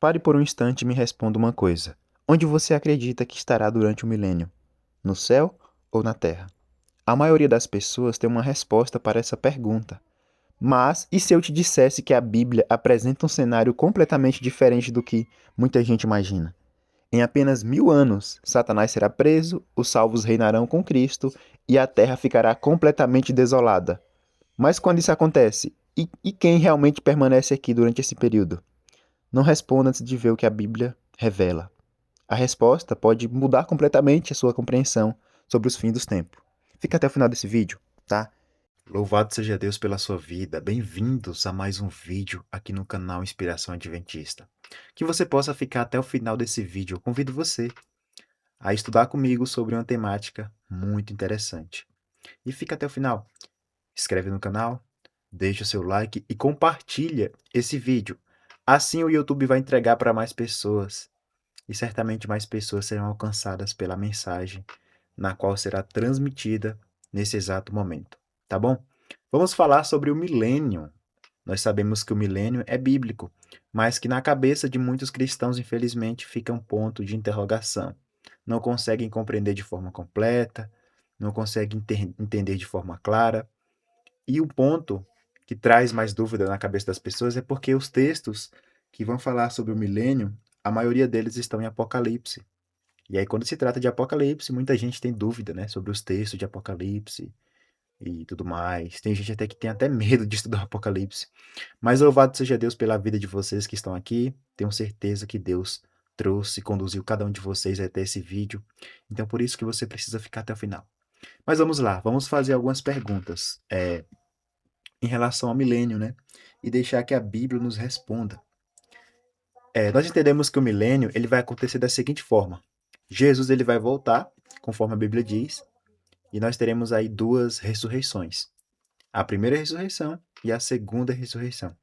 Pare por um instante e me responda uma coisa. Onde você acredita que estará durante o milênio? No céu ou na terra? A maioria das pessoas tem uma resposta para essa pergunta. Mas, e se eu te dissesse que a Bíblia apresenta um cenário completamente diferente do que muita gente imagina? Em apenas 1000 anos, Satanás será preso, os salvos reinarão com Cristo e a terra ficará completamente desolada. Mas quando isso acontece, e quem realmente permanece aqui durante esse período? Não responda antes de ver o que a Bíblia revela. A resposta pode mudar completamente a sua compreensão sobre os fins dos tempos. Fica até o final desse vídeo, tá? Louvado seja Deus pela sua vida. Bem-vindos a mais um vídeo aqui no canal Inspiração Adventista. Que você possa ficar até o final desse vídeo. Eu convido você a estudar comigo sobre uma temática muito interessante. E fica até o final. Inscreve no canal, deixa o seu like e compartilha esse vídeo. Assim o YouTube vai entregar para mais pessoas e certamente mais pessoas serão alcançadas pela mensagem na qual será transmitida nesse exato momento, tá bom? Vamos falar sobre o milênio. Nós sabemos que o milênio é bíblico, mas que na cabeça de muitos cristãos, infelizmente, fica um ponto de interrogação. Não conseguem compreender de forma completa, não conseguem entender de forma clara. E o ponto que traz mais dúvida na cabeça das pessoas é porque os textos que vão falar sobre o milênio, a maioria deles estão em Apocalipse. E aí, quando se trata de Apocalipse, muita gente tem dúvida, né, sobre os textos de Apocalipse e tudo mais. Tem gente até que tem até medo de estudar o Apocalipse. Mas louvado seja Deus pela vida de vocês que estão aqui. Tenho certeza que Deus trouxe, conduziu cada um de vocês até esse vídeo. Então, por isso que você precisa ficar até o final. Mas vamos lá, vamos fazer algumas perguntas em relação ao milênio, né? E deixar que a Bíblia nos responda. Nós entendemos que o milênio ele vai acontecer da seguinte forma: Jesus ele vai voltar, conforme a Bíblia diz, e nós teremos aí duas ressurreições: a primeira ressurreição e a segunda ressurreição.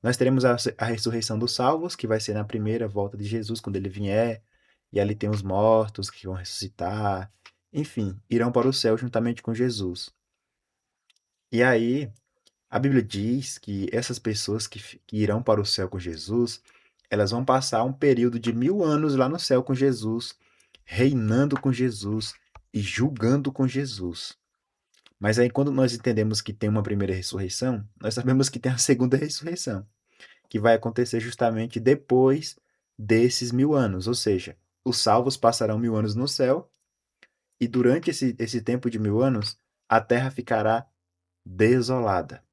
Nós teremos a ressurreição dos salvos, que vai ser na primeira volta de Jesus, quando ele vier, e ali tem os mortos que vão ressuscitar, enfim, irão para o céu juntamente com Jesus. E aí, a Bíblia diz que essas pessoas que irão para o céu com Jesus, elas vão passar um período de 1000 anos lá no céu com Jesus, reinando com Jesus e julgando com Jesus. Mas aí, quando nós entendemos que tem uma primeira ressurreição, nós sabemos que tem a segunda ressurreição, que vai acontecer justamente depois desses 1000 anos. Ou seja, os salvos passarão 1000 anos no céu, e durante esse tempo de 1000 anos, a terra ficará desolada.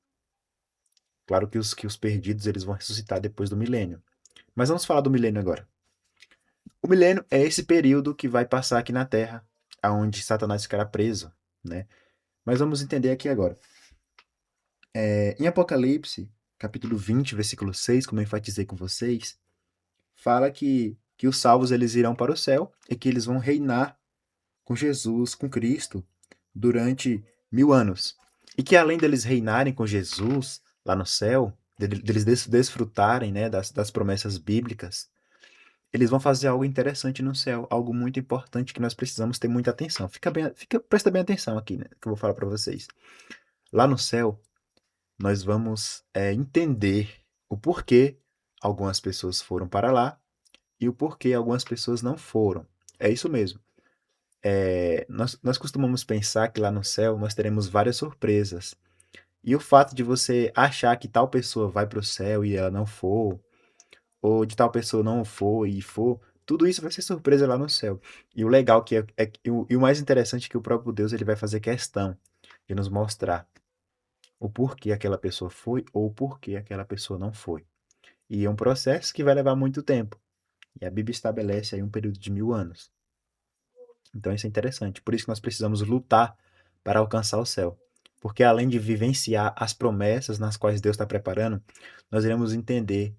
Claro que os perdidos eles vão ressuscitar depois do milênio. Mas vamos falar do milênio agora. O milênio é esse período que vai passar aqui na Terra, aonde Satanás ficará preso, né? Mas vamos entender aqui agora. Em Apocalipse, capítulo 20, versículo 6, como eu enfatizei com vocês, fala que os salvos eles irão para o céu e que eles vão reinar com Jesus, com Cristo, durante 1000 anos. E que além deles reinarem com Jesus lá no céu, deles desfrutarem, né, das promessas bíblicas, eles vão fazer algo interessante no céu, algo muito importante que nós precisamos ter muita atenção. Presta bem atenção aqui, né, que eu vou falar para vocês. Lá no céu, nós vamos entender o porquê algumas pessoas foram para lá e o porquê algumas pessoas não foram. É isso mesmo. Nós costumamos pensar que lá no céu nós teremos várias surpresas. E o fato de você achar que tal pessoa vai para o céu e ela não for, ou de tal pessoa não for e for, tudo isso vai ser surpresa lá no céu. E o legal e o mais interessante é que o próprio Deus ele vai fazer questão de nos mostrar o porquê aquela pessoa foi ou o porquê aquela pessoa não foi. E é um processo que vai levar muito tempo. E a Bíblia estabelece aí um período de 1000 anos. Então isso é interessante. Por isso que nós precisamos lutar para alcançar o céu. Porque além de vivenciar as promessas nas quais Deus está preparando, nós iremos entender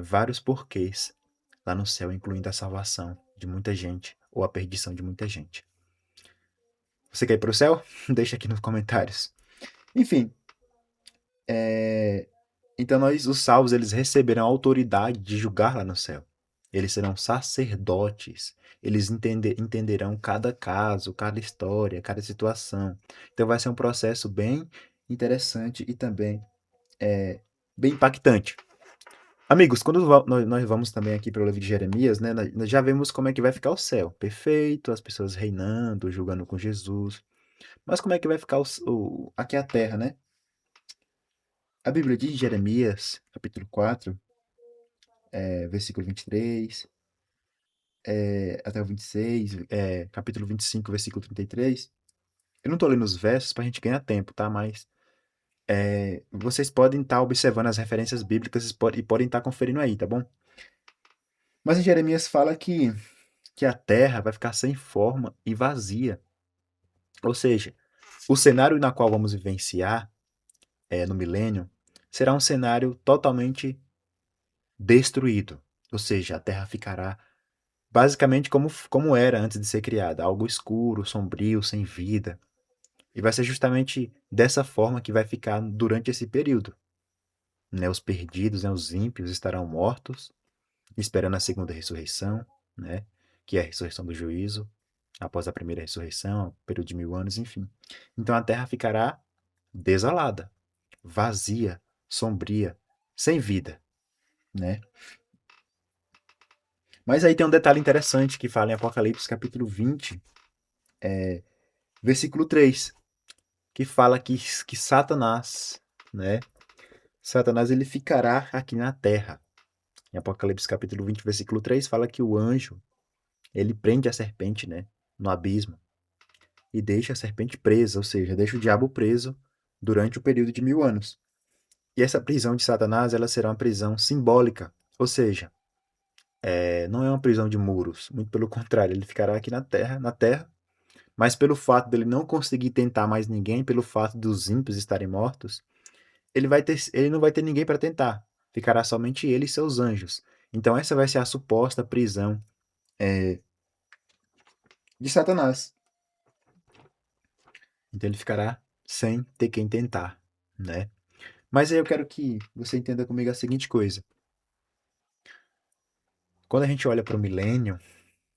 vários porquês lá no céu, incluindo a salvação de muita gente ou a perdição de muita gente. Você quer ir para o céu? Deixa aqui nos comentários. Enfim, então os salvos, eles receberão a autoridade de julgar lá no céu. Eles serão sacerdotes. Eles entenderão cada caso, cada história, cada situação. Então vai ser um processo bem interessante e também bem impactante. Amigos, quando nós vamos também aqui para o livro de Jeremias, né, nós já vemos como é que vai ficar o céu. Perfeito, as pessoas reinando, julgando com Jesus. Mas como é que vai ficar aqui a terra, né? A Bíblia diz em Jeremias, capítulo 4, versículo 23, até o 26, capítulo 25, versículo 33. Eu não estou lendo os versos para a gente ganhar tempo, tá? Mas vocês podem estar observando as referências bíblicas e podem estar conferindo aí, tá bom? Mas em Jeremias fala que a terra vai ficar sem forma e vazia. Ou seja, o cenário na qual vamos vivenciar no milênio será um cenário totalmente destruído. Ou seja, a terra ficará basicamente como era antes de ser criada, algo escuro, sombrio, sem vida. E vai ser justamente dessa forma que vai ficar durante esse período. Né? Os perdidos, né? Os ímpios estarão mortos, esperando a segunda ressurreição, né? Que é a ressurreição do juízo, após a primeira ressurreição, período de 1000 anos, enfim. Então a terra ficará desolada, vazia, sombria, sem vida, né? Mas aí tem um detalhe interessante que fala em Apocalipse capítulo 20, versículo 3, que fala que Satanás, né? Satanás ele ficará aqui na terra. Em Apocalipse capítulo 20, versículo 3, fala que o anjo, ele prende a serpente, né? No abismo. E deixa a serpente presa, ou seja, deixa o diabo preso durante o período de 1000 anos. E essa prisão de Satanás, ela será uma prisão simbólica, ou seja, não é uma prisão de muros, muito pelo contrário, ele ficará aqui na terra, mas pelo fato dele não conseguir tentar mais ninguém, pelo fato dos ímpios estarem mortos, ele não vai ter ninguém para tentar, ficará somente ele e seus anjos. Então essa vai ser a suposta prisão de Satanás. Então ele ficará sem ter quem tentar, né? Mas aí eu quero que você entenda comigo a seguinte coisa. Quando a gente olha para o milênio,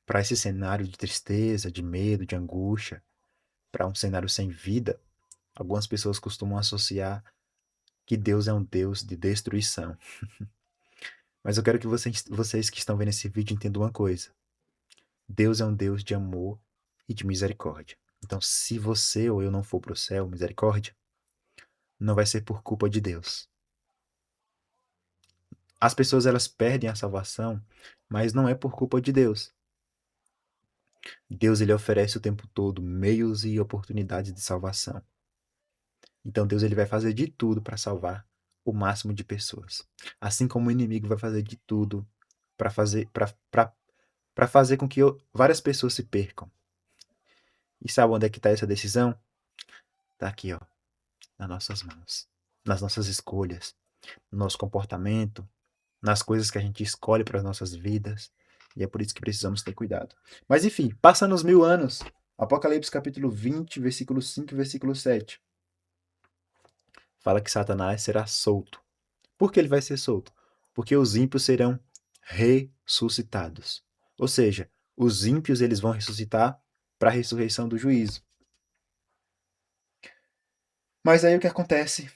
para esse cenário de tristeza, de medo, de angústia, para um cenário sem vida, algumas pessoas costumam associar que Deus é um Deus de destruição. Mas eu quero que vocês que estão vendo esse vídeo entendam uma coisa. Deus é um Deus de amor e de misericórdia. Então, se você ou eu não for para o céu, misericórdia, não vai ser por culpa de Deus. As pessoas elas perdem a salvação, mas não é por culpa de Deus. Deus ele oferece o tempo todo meios e oportunidades de salvação. Então Deus ele vai fazer de tudo para salvar o máximo de pessoas. Assim como o inimigo vai fazer de tudo para fazer com que várias pessoas se percam. E sabe onde é que está essa decisão? Está aqui, ó, nas nossas mãos, nas nossas escolhas, no nosso comportamento, nas coisas que a gente escolhe para as nossas vidas. E é por isso que precisamos ter cuidado. Mas enfim, passando os 1000 anos, Apocalipse capítulo 20, versículo 5 e versículo 7. Fala que Satanás será solto. Por que ele vai ser solto? Porque os ímpios serão ressuscitados. Ou seja, os ímpios eles vão ressuscitar para a ressurreição do juízo. Mas aí o que acontece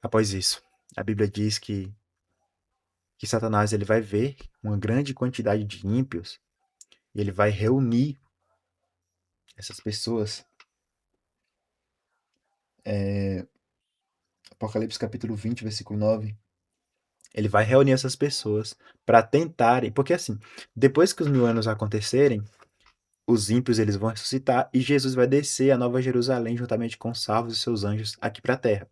após isso? A Bíblia diz que Satanás ele vai ver uma grande quantidade de ímpios e ele vai reunir essas pessoas. Apocalipse capítulo 20, versículo 9. Ele vai reunir essas pessoas para tentarem, porque assim, depois que os 1000 anos acontecerem, os ímpios eles vão ressuscitar e Jesus vai descer a Nova Jerusalém juntamente com os salvos e seus anjos aqui para a terra.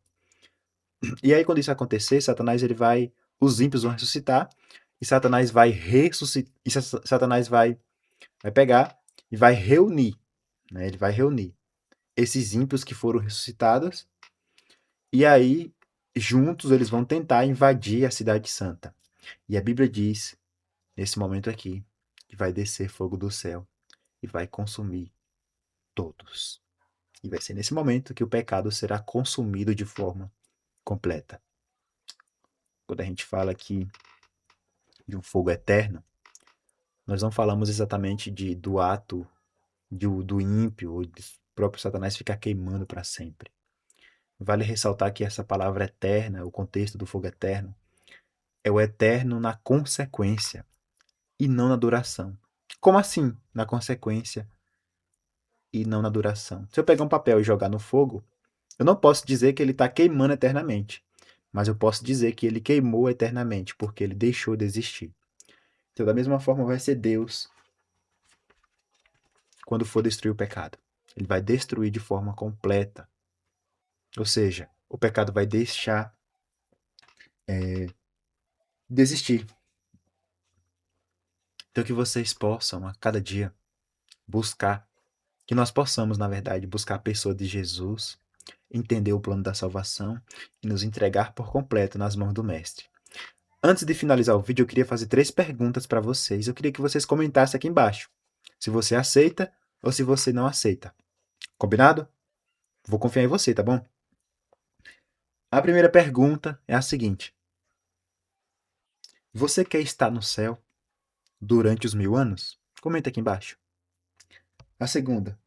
E aí quando isso acontecer, Satanás ele vai, os ímpios vão ressuscitar e Satanás vai ressuscitar, e Satanás vai pegar e vai reunir, né? Ele vai reunir esses ímpios que foram ressuscitados e aí juntos eles vão tentar invadir a cidade santa. E a Bíblia diz nesse momento aqui que vai descer fogo do céu e vai consumir todos. E vai ser nesse momento que o pecado será consumido de forma completa. Quando a gente fala aqui de um fogo eterno, nós não falamos exatamente do ato do ímpio ou do próprio Satanás ficar queimando para sempre. Vale ressaltar que essa palavra eterna, o contexto do fogo eterno, é o eterno na consequência e não na duração. Como assim, na consequência e não na duração? Se eu pegar um papel e jogar no fogo, eu não posso dizer que ele está queimando eternamente, mas eu posso dizer que ele queimou eternamente, porque ele deixou de existir. Então, da mesma forma, vai ser Deus quando for destruir o pecado. Ele vai destruir de forma completa. Ou seja, o pecado vai deixar de existir. Então, que vocês possam, a cada dia, buscar, que nós possamos, na verdade, buscar a pessoa de Jesus, entender o plano da salvação e nos entregar por completo nas mãos do Mestre. Antes de finalizar o vídeo, eu queria fazer 3 perguntas para vocês. Eu queria que vocês comentassem aqui embaixo se você aceita ou se você não aceita. Combinado? Vou confiar em você, tá bom? A primeira pergunta é a seguinte: você quer estar no céu durante os 1000 anos? Comenta aqui embaixo. A segunda: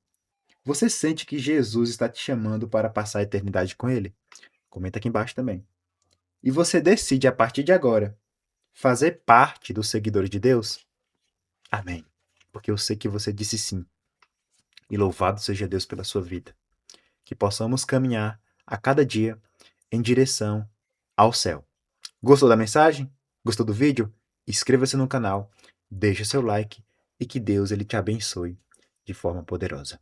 você sente que Jesus está te chamando para passar a eternidade com Ele? Comenta aqui embaixo também. E você decide, a partir de agora, fazer parte dos seguidores de Deus? Amém. Porque eu sei que você disse sim. E louvado seja Deus pela sua vida. Que possamos caminhar a cada dia em direção ao céu. Gostou da mensagem? Gostou do vídeo? Inscreva-se no canal, deixe seu like e que Deus ele te abençoe de forma poderosa.